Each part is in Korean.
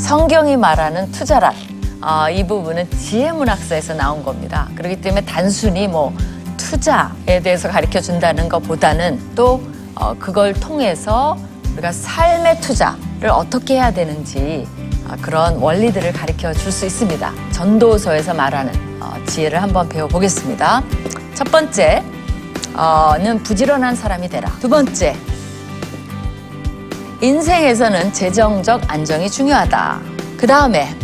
성경이 말하는 투자란 이 부분은 지혜문학서에서 나온 겁니다. 그렇기 때문에 단순히 뭐 투자에 대해서 가르쳐 준다는 것보다는 또 그걸 통해서 우리가 삶의 투자를 어떻게 해야 되는지 그런 원리들을 가르쳐 줄 수 있습니다. 전도서에서 말하는 지혜를 한번 배워보겠습니다. 첫 번째는 부지런한 사람이 되라. 두 번째, 인생에서는 재정적 안정이 중요하다. 그 다음에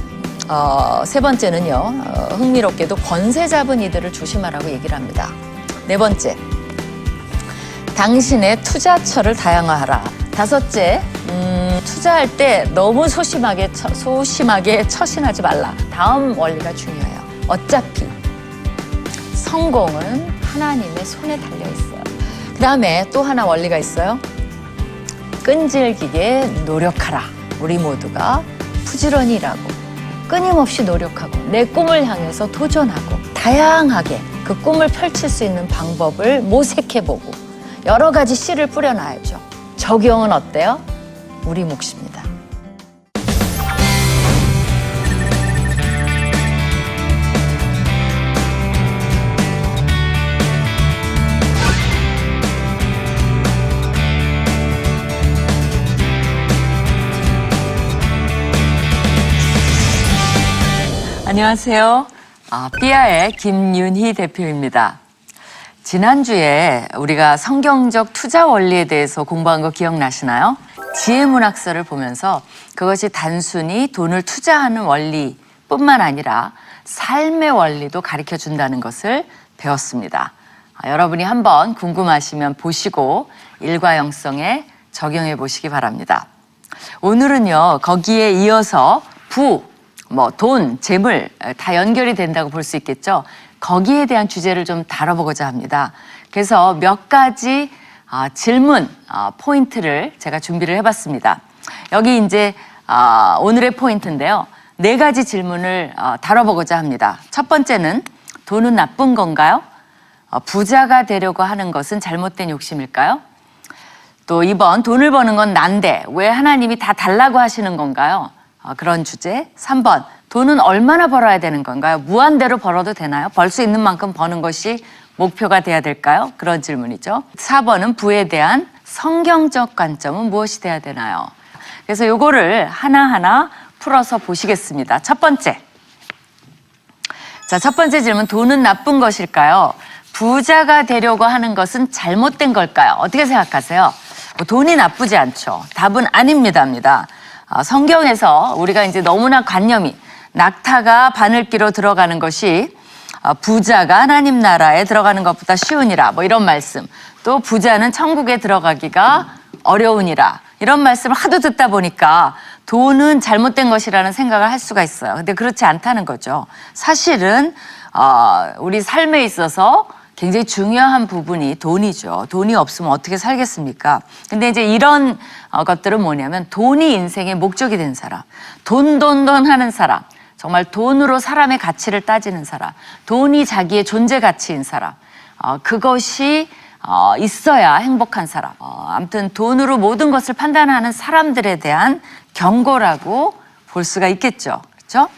세 번째는요, 흥미롭게도 권세 잡은 이들을 조심하라고 얘기를 합니다. 네 번째, 당신의 투자처를 다양화하라. 다섯째, 투자할 때 너무 소심하게 처신하지 말라. 다음 원리가 중요해요. 어차피 성공은 하나님의 손에 달려 있어요. 그 다음에 또 하나 원리가 있어요. 끈질기게 노력하라. 우리 모두가 부지런히 일하고 끊임없이 노력하고 내 꿈을 향해서 도전하고 다양하게 그 꿈을 펼칠 수 있는 방법을 모색해보고 여러 가지 씨를 뿌려놔야죠. 적용은 어때요? 우리 몫입니다. 안녕하세요. 삐아의 김윤희 대표입니다. 지난주에 우리가 성경적 투자 원리에 대해서 공부한 거 기억나시나요? 지혜문학서를 보면서 그것이 단순히 돈을 투자하는 원리뿐만 아니라 삶의 원리도 가르쳐 준다는 것을 배웠습니다. 여러분이 한번 궁금하시면 보시고 일과영성에 적용해 보시기 바랍니다. 오늘은요, 거기에 이어서 돈, 재물 다 연결이 된다고 볼 수 있겠죠. 거기에 대한 주제를 좀 다뤄보고자 합니다. 그래서 몇 가지 질문 포인트를 제가 준비를 해봤습니다. 여기 이제 오늘의 포인트인데요. 4가지 질문을 다뤄보고자 합니다. 첫 번째는 돈은 나쁜 건가요? 부자가 되려고 하는 것은 잘못된 욕심일까요? 또 2번, 돈을 버는 건 난데 왜 하나님이 다 달라고 하시는 건가요? 그런 주제. 3번, 돈은 얼마나 벌어야 되는 건가요? 무한대로 벌어도 되나요? 벌 수 있는 만큼 버는 것이 목표가 돼야 될까요? 그런 질문이죠. 4번은 부에 대한 성경적 관점은 무엇이 돼야 되나요? 그래서 요거를 하나하나 풀어서 보시겠습니다. 첫 번째. 자, 첫 번째 질문, 돈은 나쁜 것일까요? 부자가 되려고 하는 것은 잘못된 걸까요? 어떻게 생각하세요? 돈이 나쁘지 않죠. 답은 아닙니다. 성경에서 우리가 이제 너무나 관념이 낙타가 바늘기로 들어가는 것이 부자가 하나님 나라에 들어가는 것보다 쉬우니라, 뭐 이런 말씀. 또 부자는 천국에 들어가기가 어려우니라, 이런 말씀을 하도 듣다 보니까 돈은 잘못된 것이라는 생각을 할 수가 있어요. 근데 그렇지 않다는 거죠. 사실은 우리 삶에 있어서 굉장히 중요한 부분이 돈이죠. 돈이 없으면 어떻게 살겠습니까? 근데 이제 이런 것들은 뭐냐면, 돈이 인생의 목적이 된 사람, 돈 하는 사람, 정말 돈으로 사람의 가치를 따지는 사람, 돈이 자기의 존재 가치인 사람, 그것이 있어야 행복한 사람. 아무튼 돈으로 모든 것을 판단하는 사람들에 대한 경고라고 볼 수가 있겠죠. 그렇죠?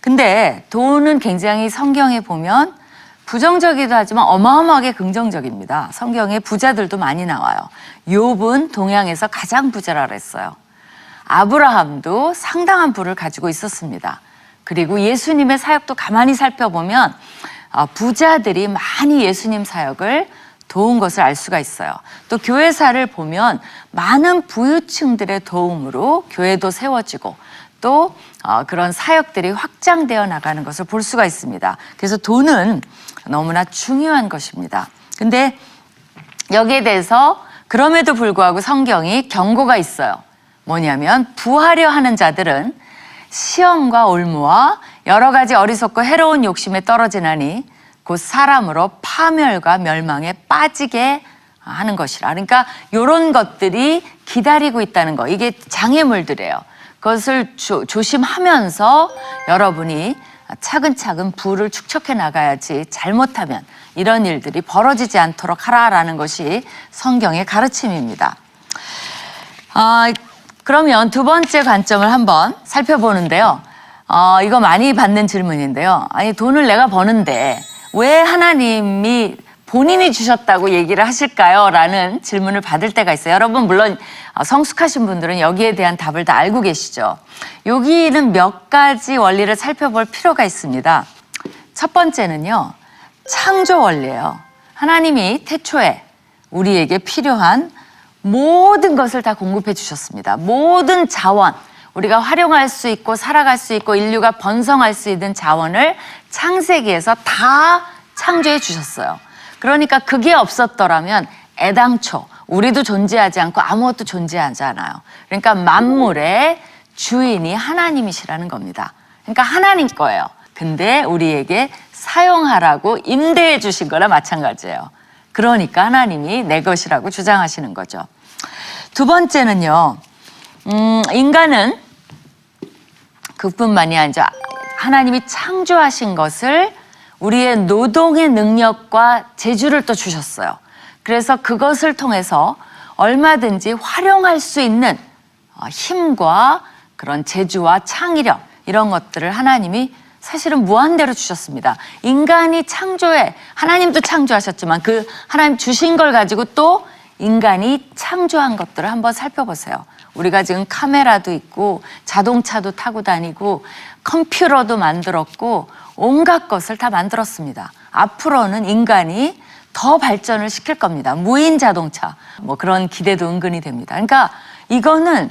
근데 돈은 굉장히 성경에 보면 부정적이기도 하지만 어마어마하게 긍정적입니다. 성경에 부자들도 많이 나와요. 욥은 동양에서 가장 부자라 그랬어요. 아브라함도 상당한 부를 가지고 있었습니다. 그리고 예수님의 사역도 가만히 살펴보면 부자들이 많이 예수님 사역을 도운 것을 알 수가 있어요. 또 교회사를 보면 많은 부유층들의 도움으로 교회도 세워지고 또 그런 사역들이 확장되어 나가는 것을 볼 수가 있습니다. 그래서 돈은 너무나 중요한 것입니다. 근데 여기에 대해서 그럼에도 불구하고 성경이 경고가 있어요. 뭐냐면, 부하려 하는 자들은 시험과 올무와 여러 가지 어리석고 해로운 욕심에 떨어지나니 곧 사람으로 파멸과 멸망에 빠지게 하는 것이라. 그러니까 이런 것들이 기다리고 있다는 거, 이게 장애물들이에요. 그것을 조심하면서 여러분이 차근차근 부를 축적해 나가야지, 잘못하면 이런 일들이 벌어지지 않도록 하라라는 것이 성경의 가르침입니다. 그러면 두 번째 관점을 한번 살펴보는데요. 이거 많이 받는 질문인데요. 아니, 돈을 내가 버는데 왜 하나님이 본인이 주셨다고 얘기를 하실까요? 라는 질문을 받을 때가 있어요. 여러분, 물론 성숙하신 분들은 여기에 대한 답을 다 알고 계시죠. 여기는 몇 가지 원리를 살펴볼 필요가 있습니다. 첫 번째는요, 창조 원리예요. 하나님이 태초에 우리에게 필요한 모든 것을 다 공급해 주셨습니다. 모든 자원, 우리가 활용할 수 있고 살아갈 수 있고 인류가 번성할 수 있는 자원을 창세기에서 다 창조해 주셨어요. 그러니까 그게 없었더라면 애당초 우리도 존재하지 않고 아무것도 존재하지 않아요. 그러니까 만물의 주인이 하나님이시라는 겁니다. 그러니까 하나님 거예요. 근데 우리에게 사용하라고 임대해 주신 거나 마찬가지예요. 그러니까 하나님이 내 것이라고 주장하시는 거죠. 두 번째는요, 인간은 그뿐만이 아니라 하나님이 창조하신 것을 우리의 노동의 능력과 재주를 또 주셨어요. 그래서 그것을 통해서 얼마든지 활용할 수 있는 힘과 그런 재주와 창의력, 이런 것들을 하나님이 사실은 무한대로 주셨습니다. 인간이 창조해, 하나님도 창조하셨지만 그 하나님 주신 걸 가지고 또 인간이 창조한 것들을 한번 살펴보세요. 우리가 지금 카메라도 있고 자동차도 타고 다니고 컴퓨터도 만들었고 온갖 것을 다 만들었습니다. 앞으로는 인간이 더 발전을 시킬 겁니다. 무인 자동차, 뭐 그런 기대도 은근히 됩니다. 그러니까 이거는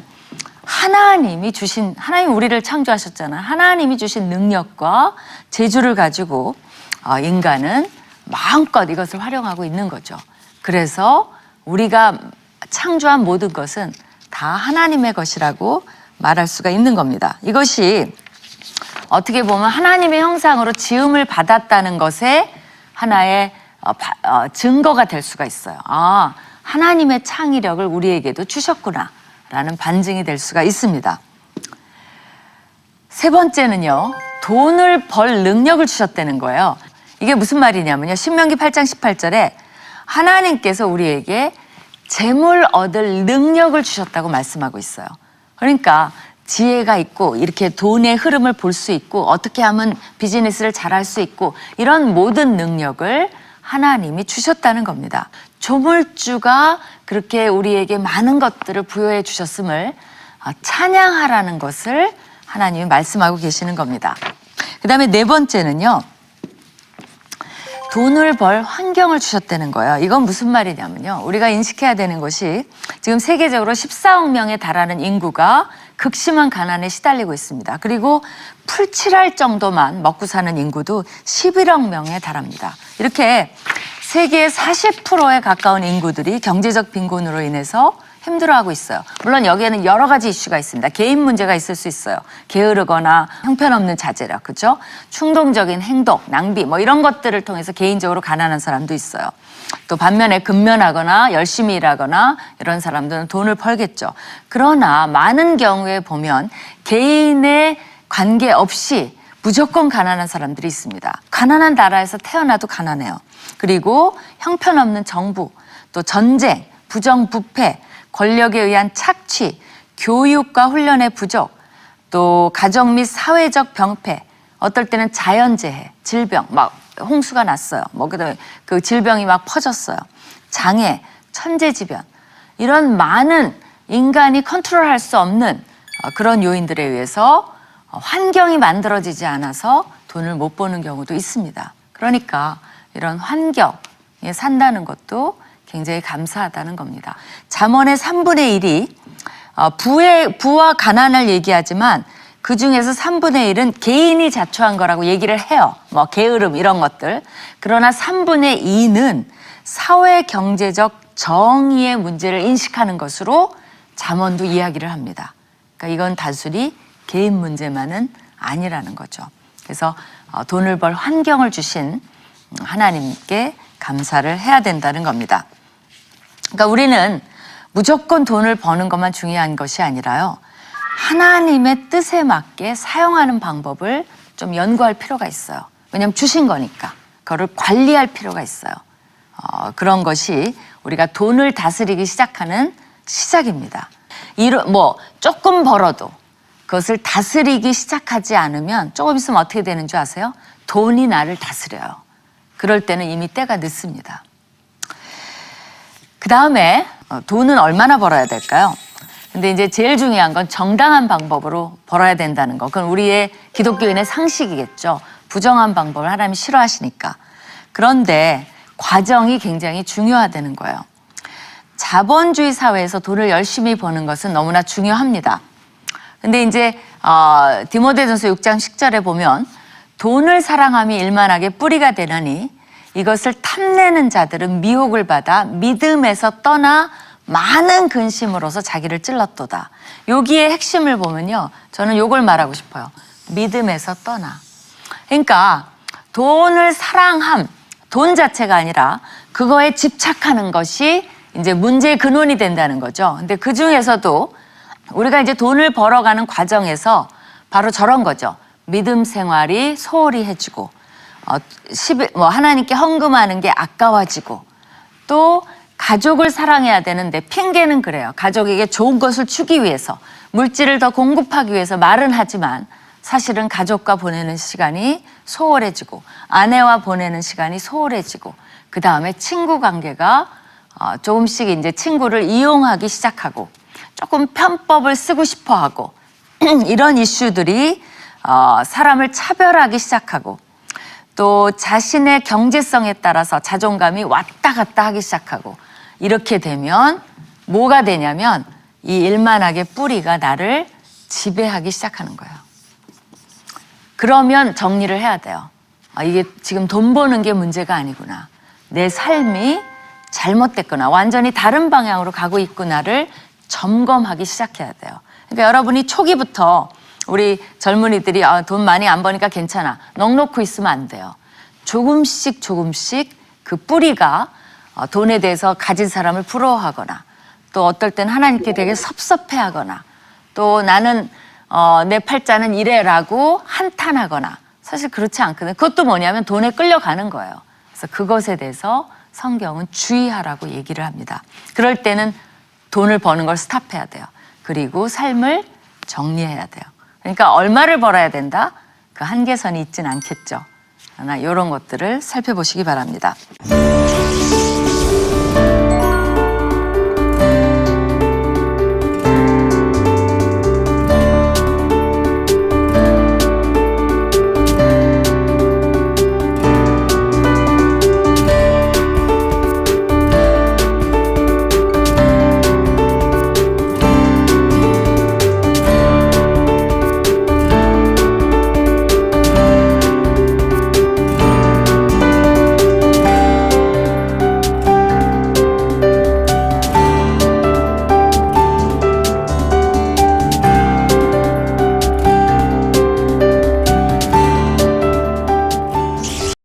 하나님이 우리를 창조하셨잖아요. 하나님이 주신 능력과 재주를 가지고 인간은 마음껏 이것을 활용하고 있는 거죠. 그래서 우리가 창조한 모든 것은 다 하나님의 것이라고 말할 수가 있는 겁니다. 이것이 어떻게 보면 하나님의 형상으로 지음을 받았다는 것에 하나의 증거가 될 수가 있어요. 하나님의 창의력을 우리에게도 주셨구나 라는 반증이 될 수가 있습니다. 세 번째는요, 돈을 벌 능력을 주셨다는 거예요. 이게 무슨 말이냐면요, 신명기 8장 18절에 하나님께서 우리에게 재물 얻을 능력을 주셨다고 말씀하고 있어요. 그러니까 지혜가 있고 이렇게 돈의 흐름을 볼 수 있고 어떻게 하면 비즈니스를 잘할 수 있고 이런 모든 능력을 하나님이 주셨다는 겁니다. 조물주가 그렇게 우리에게 많은 것들을 부여해 주셨음을 찬양하라는 것을 하나님이 말씀하고 계시는 겁니다. 그 다음에 네 번째는요, 돈을 벌 환경을 주셨다는 거예요. 이건 무슨 말이냐면요, 우리가 인식해야 되는 것이 지금 세계적으로 14억 명에 달하는 인구가 극심한 가난에 시달리고 있습니다. 그리고 풀칠할 정도만 먹고 사는 인구도 11억 명에 달합니다. 이렇게 세계의 40%에 가까운 인구들이 경제적 빈곤으로 인해서 힘들어하고 있어요. 물론 여기에는 여러 가지 이슈가 있습니다. 개인 문제가 있을 수 있어요. 게으르거나 형편없는 자제력, 그죠? 충동적인 행동, 낭비, 뭐 이런 것들을 통해서 개인적으로 가난한 사람도 있어요. 또 반면에 근면하거나 열심히 일하거나 이런 사람들은 돈을 벌겠죠. 그러나 많은 경우에 보면 개인의 관계 없이 무조건 가난한 사람들이 있습니다. 가난한 나라에서 태어나도 가난해요. 그리고 형편없는 정부, 또 전쟁, 부정부패, 권력에 의한 착취, 교육과 훈련의 부족, 또 가정 및 사회적 병폐, 어떨 때는 자연재해, 질병, 막 홍수가 났어요. 뭐 그다음에 그 질병이 막 퍼졌어요. 장애, 천재지변, 이런 많은 인간이 컨트롤할 수 없는 그런 요인들에 의해서 환경이 만들어지지 않아서 돈을 못 버는 경우도 있습니다. 그러니까 이런 환경에 산다는 것도 굉장히 감사하다는 겁니다. 잠언의 3분의 1이 부와 가난을 얘기하지만 그 중에서 3분의 1은 개인이 자초한 거라고 얘기를 해요. 뭐 게으름 이런 것들. 그러나 3분의 2는 사회 경제적 정의의 문제를 인식하는 것으로 잠언도 이야기를 합니다. 그러니까 이건 단순히 개인 문제만은 아니라는 거죠. 그래서 돈을 벌 환경을 주신 하나님께 감사를 해야 된다는 겁니다. 그러니까 우리는 무조건 돈을 버는 것만 중요한 것이 아니라요, 하나님의 뜻에 맞게 사용하는 방법을 좀 연구할 필요가 있어요. 왜냐하면 주신 거니까 그거를 관리할 필요가 있어요. 그런 것이 우리가 돈을 다스리기 시작하는 시작입니다. 조금 벌어도 그것을 다스리기 시작하지 않으면 조금 있으면 어떻게 되는 줄 아세요? 돈이 나를 다스려요. 그럴 때는 이미 때가 늦습니다. 그 다음에 돈은 얼마나 벌어야 될까요? 근데 이제 제일 중요한 건 정당한 방법으로 벌어야 된다는 거. 그건 우리의 기독교인의 상식이겠죠. 부정한 방법을 하나님이 싫어하시니까. 그런데 과정이 굉장히 중요하다는 거예요. 자본주의 사회에서 돈을 열심히 버는 것은 너무나 중요합니다. 근데 이제 디모데전서 6장 10절에 보면 돈을 사랑함이 일만하게 뿌리가 되나니 이것을 탐내는 자들은 미혹을 받아 믿음에서 떠나 많은 근심으로서 자기를 찔렀도다. 여기에 핵심을 보면요. 저는 요걸 말하고 싶어요. 믿음에서 떠나. 그러니까 돈을 사랑함, 돈 자체가 아니라 그거에 집착하는 것이 이제 문제의 근원이 된다는 거죠. 근데 그 중에서도 우리가 이제 돈을 벌어가는 과정에서 바로 저런 거죠. 믿음 생활이 소홀히 해지고, 하나님께 헌금하는 게 아까워지고, 또 가족을 사랑해야 되는데 핑계는 그래요. 가족에게 좋은 것을 주기 위해서, 물질을 더 공급하기 위해서 말은 하지만 사실은 가족과 보내는 시간이 소홀해지고, 아내와 보내는 시간이 소홀해지고, 그 다음에 친구 관계가 조금씩 이제 친구를 이용하기 시작하고, 조금 편법을 쓰고 싶어 하고, 이런 이슈들이 사람을 차별하기 시작하고, 또 자신의 경제성에 따라서 자존감이 왔다 갔다 하기 시작하고, 이렇게 되면 뭐가 되냐면 이 일만하게 뿌리가 나를 지배하기 시작하는 거예요. 그러면 정리를 해야 돼요. 이게 지금 돈 버는 게 문제가 아니구나. 내 삶이 잘못됐구나. 완전히 다른 방향으로 가고 있구나를 점검하기 시작해야 돼요. 그러니까 여러분이 초기부터 우리 젊은이들이 돈 많이 안 버니까 괜찮아. 넋놓고 있으면 안 돼요. 조금씩 그 뿌리가 돈에 대해서 가진 사람을 부러워하거나, 또 어떨 땐 하나님께 되게 섭섭해하거나, 또 나는 내 팔자는 이래라고 한탄하거나, 사실 그렇지 않거든요. 그것도 뭐냐면 돈에 끌려가는 거예요. 그래서 그것에 대해서 성경은 주의하라고 얘기를 합니다. 그럴 때는 돈을 버는 걸 스탑해야 돼요. 그리고 삶을 정리해야 돼요. 그러니까 얼마를 벌어야 된다? 그 한계선이 있진 않겠죠. 그러나 이런 것들을 살펴보시기 바랍니다.